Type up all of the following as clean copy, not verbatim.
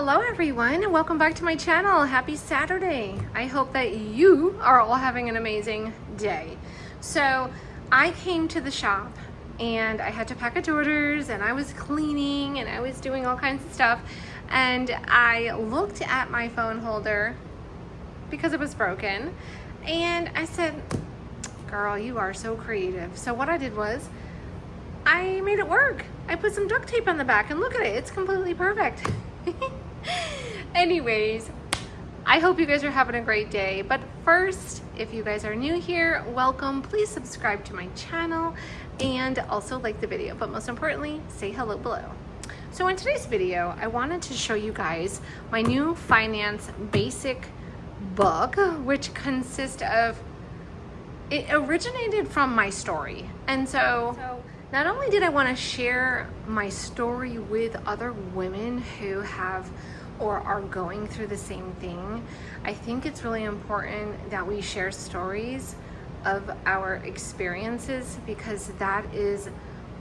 Hello everyone, and welcome back to my channel. Happy Saturday. I hope that you are all having an amazing day. So I came to the shop and I had to package orders and I was cleaning and I was doing all kinds of stuff, and I looked at my phone holder because it was broken and I said, girl, you are so creative. So what I did was I made it work. I put some duct tape on the back and look at it, it's completely perfect. Anyways, I hope you guys are having a great day. But first, if you guys are new here, welcome. Please subscribe to my channel and also like the video. But most importantly, say hello below. So in today's video, I wanted to show you guys my new finance basic book, which consists of, it originated from my story. And so not only did I want to share my story with other women who have or are going through the same thing, I think it's really important that we share stories of our experiences, because that is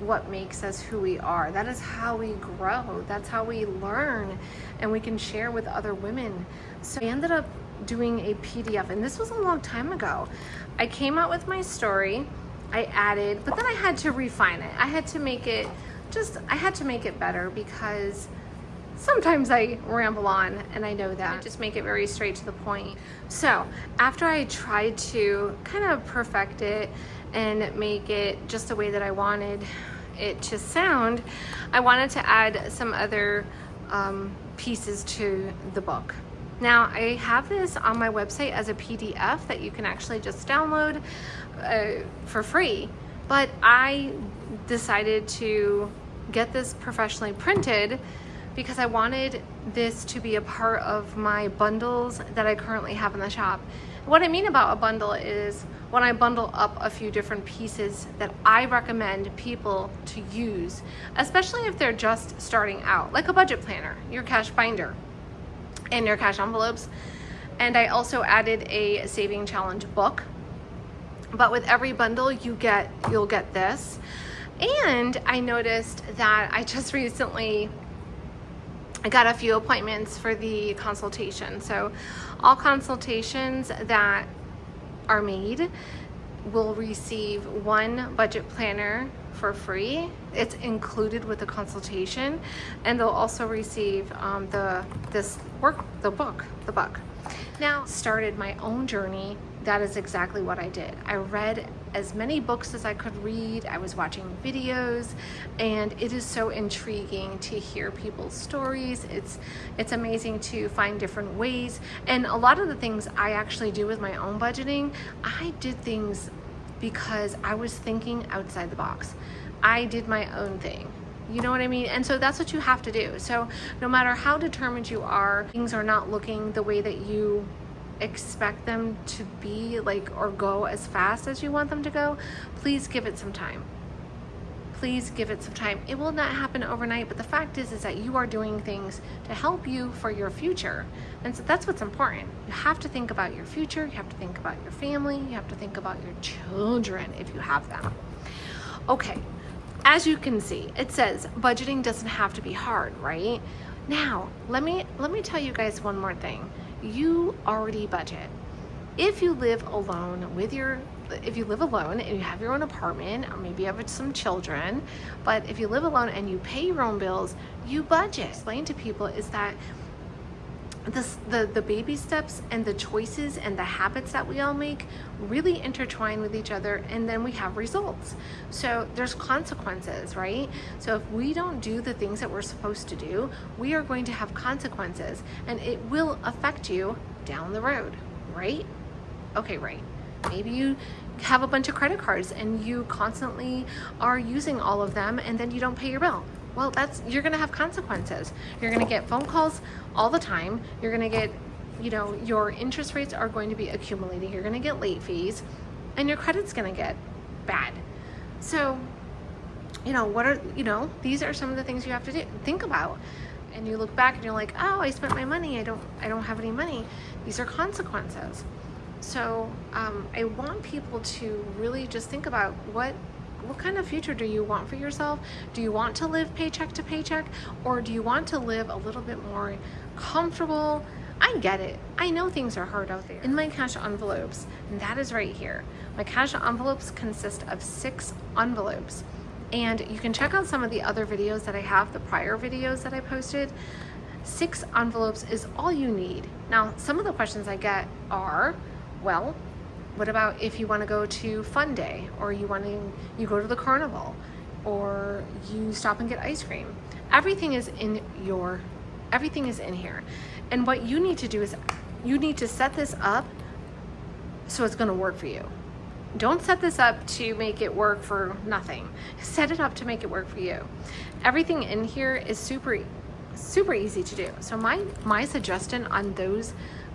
what makes us who we are. That is how we grow. That's how we learn, and we can share with other women. So I ended up doing a PDF, and this was a long time ago. I came out with my story, I added, but then I had to refine it. I had to make it better, because sometimes I ramble on, and I know that. I just make it very straight to the point. So after I tried to kind of perfect it and make it just the way that I wanted it to sound, I wanted to add some other pieces to the book. Now, I have this on my website as a PDF that you can actually just download for free, but I decided to get this professionally printed because I wanted this to be a part of my bundles that I currently have in the shop. What I mean about a bundle is when I bundle up a few different pieces that I recommend people to use, especially if they're just starting out, like a budget planner, your cash binder, and your cash envelopes. And I also added a saving challenge book, but with every bundle you'll get this. And I noticed that I just recently got a few appointments for the consultation. So all consultations that are made will receive one budget planner for free. It's included with the consultation, and they'll also receive the book. Now, started my own journey. That is exactly what I did. I read as many books as I could read. I was watching videos, and it is so intriguing to hear people's stories. It's amazing to find different ways. And a lot of the things I actually do with my own budgeting, I did things because I was thinking outside the box. I did my own thing. You know what I mean? And so that's what you have to do. So no matter how determined you are, things are not looking the way that you expect them to be, like, or go as fast as you want them to go, please give it some time. Please give it some time. It will not happen overnight, but the fact is that you are doing things to help you for your future. And so that's what's important. You have to think about your future. You have to think about your family. You have to think about your children if you have them. Okay, as you can see, it says budgeting doesn't have to be hard, right? Now, let me tell you guys one more thing. You already budget. If you live alone and you have your own apartment, or maybe you have some children, but if you live alone and you pay your own bills, you budget. Explain to people is that the baby steps and the choices and the habits that we all make really intertwine with each other, and then we have results. So there's consequences, right? So if we don't do the things that we're supposed to do, we are going to have consequences, and it will affect you down the road, right? Okay, right. Maybe you have a bunch of credit cards and you constantly are using all of them, and then you don't pay your bill. Well, you're gonna have consequences. You're gonna get phone calls all the time. You're gonna get, your interest rates are going to be accumulating. You're gonna get late fees, and your credit's gonna get bad. So, these are some of the things you have to think about. And you look back and you're like, oh, I spent my money. I don't have any money. These are consequences. So I want people to really just think about what what kind of future do you want for yourself? Do you want to live paycheck to paycheck, or do you want to live a little bit more comfortable? I get it. I know things are hard out there. In my cash envelopes, and that is right here. My cash envelopes consist of 6 envelopes. And you can check out some of the other videos that I have, the prior videos that I posted. 6 envelopes is all you need. Now, some of the questions I get are, well, what about if you want to go to Fun Day, or you go to the carnival, or you stop and get ice cream? Everything is in here. And what you need to do is you need to set this up so it's going to work for you. Don't set this up to make it work for nothing. Set it up to make it work for you. Everything in here is super easy to do. So my suggestion on those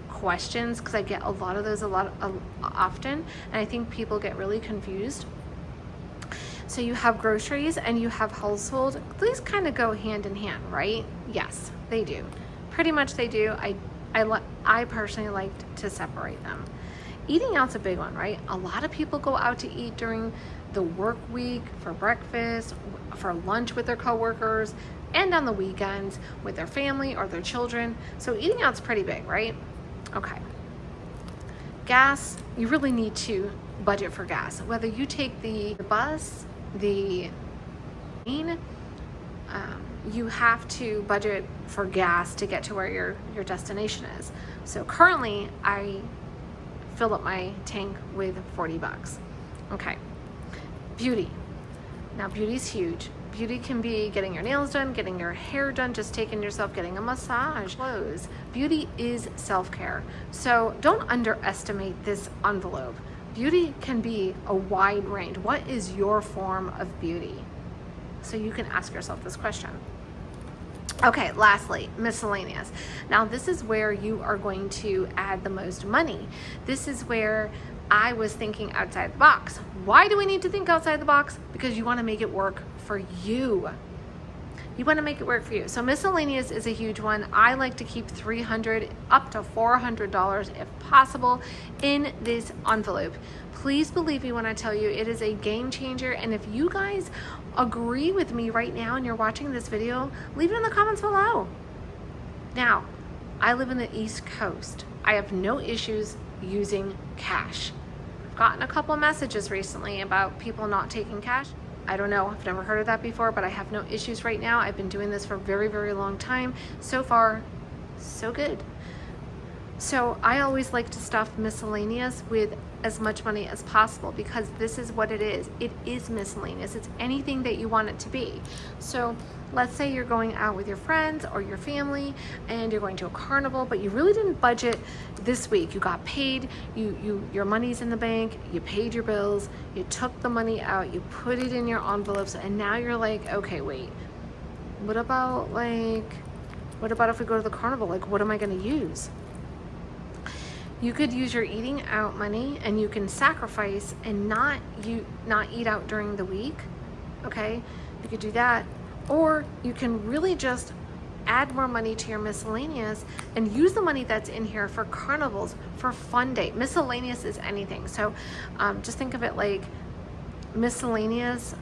questions, because I get a lot of those often, and I think people get really confused. So you have groceries and you have household. These kind of go hand in hand, right? Yes, they do. Pretty much they do. I personally like to separate them. Eating out's a big one, right? A lot of people go out to eat during the work week, for breakfast, for lunch with their coworkers, and on the weekends with their family or their children. So eating out's pretty big, right? Okay. Gas, you really need to budget for gas. Whether you take the bus, the train, you have to budget for gas to get to where your destination is. So currently, I fill up my tank with $40. Okay. Beauty. Now, beauty's huge. Beauty can be getting your nails done, getting your hair done, just taking yourself, getting a massage, clothes. Beauty is self-care. So don't underestimate this envelope. Beauty can be a wide range. What is your form of beauty? So you can ask yourself this question. Okay, lastly, miscellaneous. Now, this is where you are going to add the most money. This is where I was thinking outside the box. Why do we need to think outside the box? Because you want to make it work for you. You want to make it work for you. So miscellaneous is a huge one. I like to keep $300 up to $400 if possible in this envelope. Please believe me when I tell you it is a game changer. And if you guys agree with me right now and you're watching this video, leave it in the comments below. Now, I live in the East Coast. I have no issues using cash. I've gotten a couple messages recently about people not taking cash. I don't know, I've never heard of that before, but I have no issues right now. I've been doing this for a very, very long time. So far, so good. So I always like to stuff miscellaneous with as much money as possible, because this is what it is. It is miscellaneous. It's anything that you want it to be. So let's say you're going out with your friends or your family and you're going to a carnival, but you really didn't budget this week. You got paid, your money's in the bank, you paid your bills, you took the money out, you put it in your envelopes, and now you're like, okay, wait, what about if we go to the carnival? Like, what am I gonna use? You could use your eating out money, and you can sacrifice and not eat out during the week. Okay, you could do that, or you can really just add more money to your miscellaneous and use the money that's in here for carnivals, for Fun Day. Miscellaneous is anything. So just think of it like miscellaneous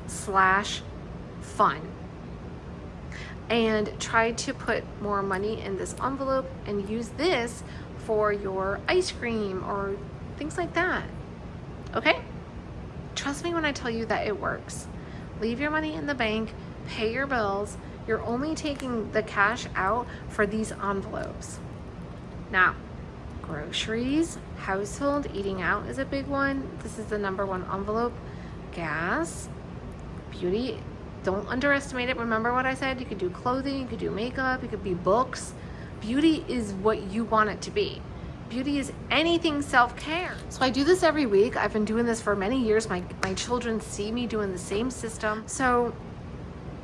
/ fun. And try to put more money in this envelope and use this for your ice cream or things like that. Okay? Trust me when I tell you that it works. Leave your money in the bank, pay your bills. You're only taking the cash out for these envelopes. Now, groceries, household, eating out is a big one. This is the #1 envelope. Gas, beauty, don't underestimate it. Remember what I said? You could do clothing, you could do makeup, it could be books. Beauty is what you want it to be. Beauty is anything self-care. So I do this every week. I've been doing this for many years. My children see me doing the same system. So,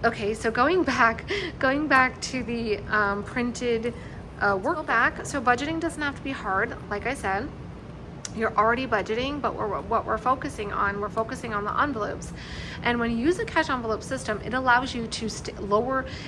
okay, so going back to the printed workbook. So budgeting doesn't have to be hard, like I said. You're already budgeting, but what we're focusing on the envelopes. And when you use a cash envelope system, it allows you to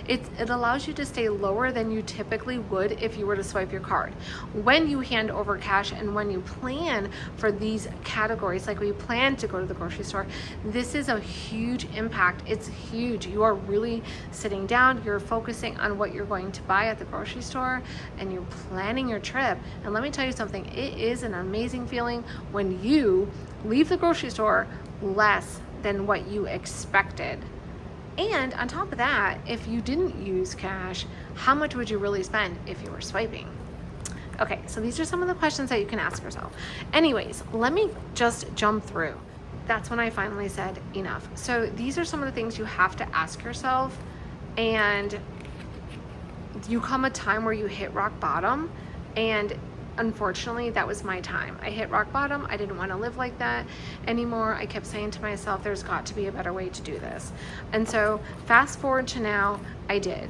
it allows you to stay lower than you typically would if you were to swipe your card. When you hand over cash and when you plan for these categories, like we plan to go to the grocery store, this is a huge impact. It's huge. You are really sitting down, you're focusing on what you're going to buy at the grocery store, and you're planning your trip. And let me tell you something, it is an amazing feeling when you leave the grocery store less than what you expected. And on top of that, if you didn't use cash, how much would you really spend if you were swiping? Okay, so these are some of the questions that you can ask yourself. Anyways, let me just jump through. That's when I finally said enough. So these are some of the things you have to ask yourself, and you come a time where you hit rock bottom, and unfortunately, that was my time. I hit rock bottom. I didn't want to live like that anymore. I kept saying to myself, there's got to be a better way to do this. And so fast forward to now, I did.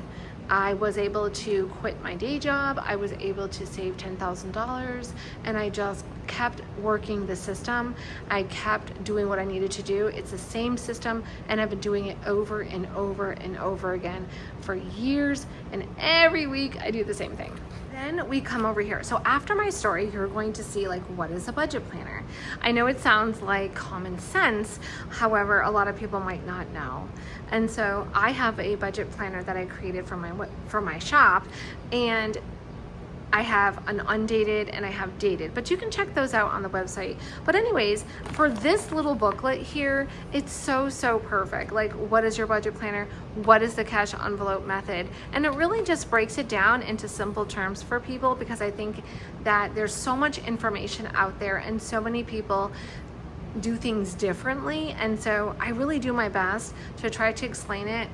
I was able to quit my day job. I was able to save $10,000, and I just kept working the system. I kept doing what I needed to do. It's the same system, and I've been doing it over and over and over again for years, and every week I do the same thing. Then we come over here. So after my story, you're going to see like, what is a budget planner? I know it sounds like common sense. However, a lot of people might not know. And so I have a budget planner that I created for my shop, and I have an undated and I have dated, but you can check those out on the website. But anyways, for this little booklet here, it's so perfect. Like, what is your budget planner? What is the cash envelope method? And it really just breaks it down into simple terms for people, because I think that there's so much information out there and so many people do things differently. And so I really do my best to try to explain it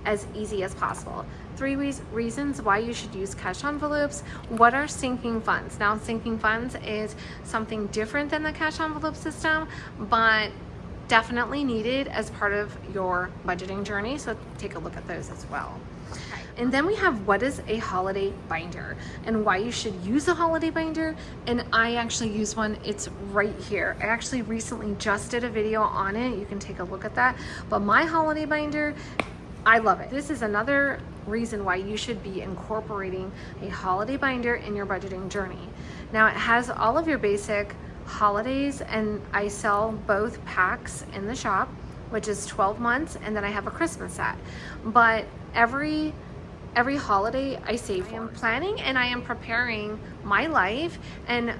as easy as possible. 3 reasons why you should use cash envelopes. What are sinking funds? Now, sinking funds is something different than the cash envelope system, but definitely needed as part of your budgeting journey. So take a look at those as well. Okay. And then we have what is a holiday binder and why you should use a holiday binder. And I actually use one, it's right here. I actually recently just did a video on it. You can take a look at that. But my holiday binder, I love it. This is another reason why you should be incorporating a holiday binder in your budgeting journey. Now, it has all of your basic holidays, and I sell both packs in the shop, which is 12 months, and then I have a Christmas set. But every holiday I save for. I am planning and I am preparing my life, and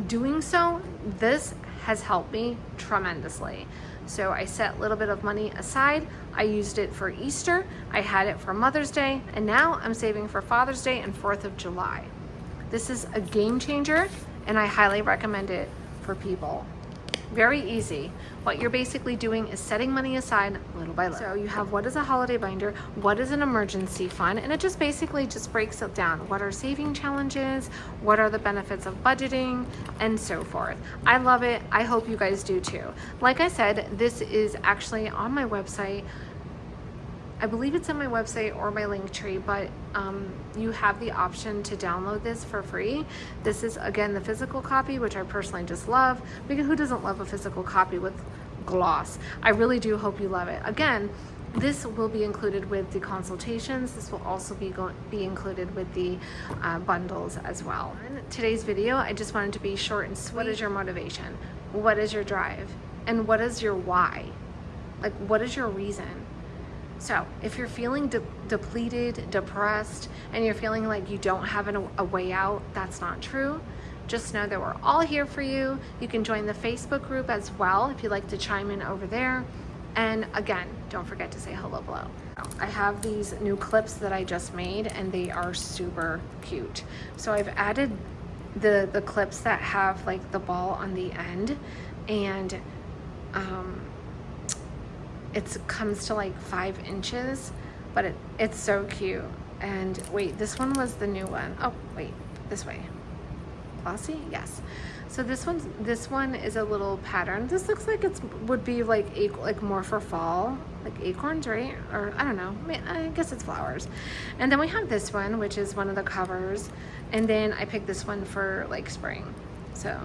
doing so, this has helped me tremendously. So I set a little bit of money aside. I used it for Easter. I had it for Mother's Day, and now I'm saving for Father's Day and 4th of July. This is a game changer, and I highly recommend it for people. Very easy. What you're basically doing is setting money aside little by little. So you have what is a holiday binder, what is an emergency fund, and it just basically just breaks it down. What are saving challenges, what are the benefits of budgeting, and so forth. I love it. I hope you guys do too. Like I said, this is actually on my website. I believe it's on my website or my link tree, but you have the option to download this for free. This is, again, the physical copy, which I personally just love, because who doesn't love a physical copy with gloss? I really do hope you love it. Again, this will be included with the consultations. This will also be included with the bundles as well. In today's video, I just wanted to be short and sweet. What is your motivation? What is your drive? And what is your why? Like, what is your reason? So if you're feeling depleted, depressed, and you're feeling like you don't have a way out, that's not true. Just know that we're all here for you. You can join the Facebook group as well if you'd like to chime in over there. And again, don't forget to say hello below. I have these new clips that I just made, and they are super cute. So I've added the clips that have like the ball on the end, and it comes to like 5 inches, but it's so cute. And wait, this one was the new one. Oh wait, this way. Glossy? Yes. So this one is a little pattern. This looks like it would be like more for fall, like acorns, right? Or I don't know. I guess it's flowers. And then we have this one, which is one of the covers. And then I picked this one for like spring. So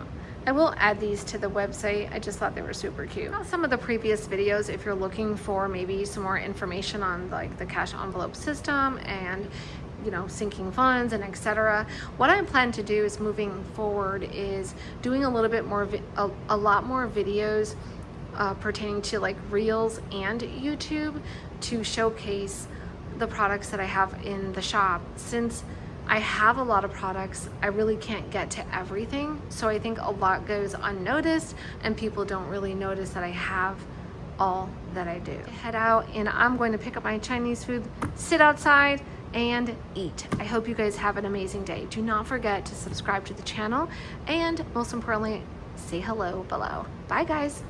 I will add these to the website. I just thought they were super cute. Some of the previous videos, if you're looking for maybe some more information on like the cash envelope system and sinking funds and etc. What I plan to do is moving forward is doing a little bit more, a lot more videos pertaining to like Reels and YouTube to showcase the products that I have in the shop. Since I have a lot of products, I really can't get to everything. So I think a lot goes unnoticed and people don't really notice that I have all that I do. Head out and I'm going to pick up my Chinese food, sit outside and eat. I hope you guys have an amazing day. Do not forget to subscribe to the channel and most importantly, say hello below. Bye guys.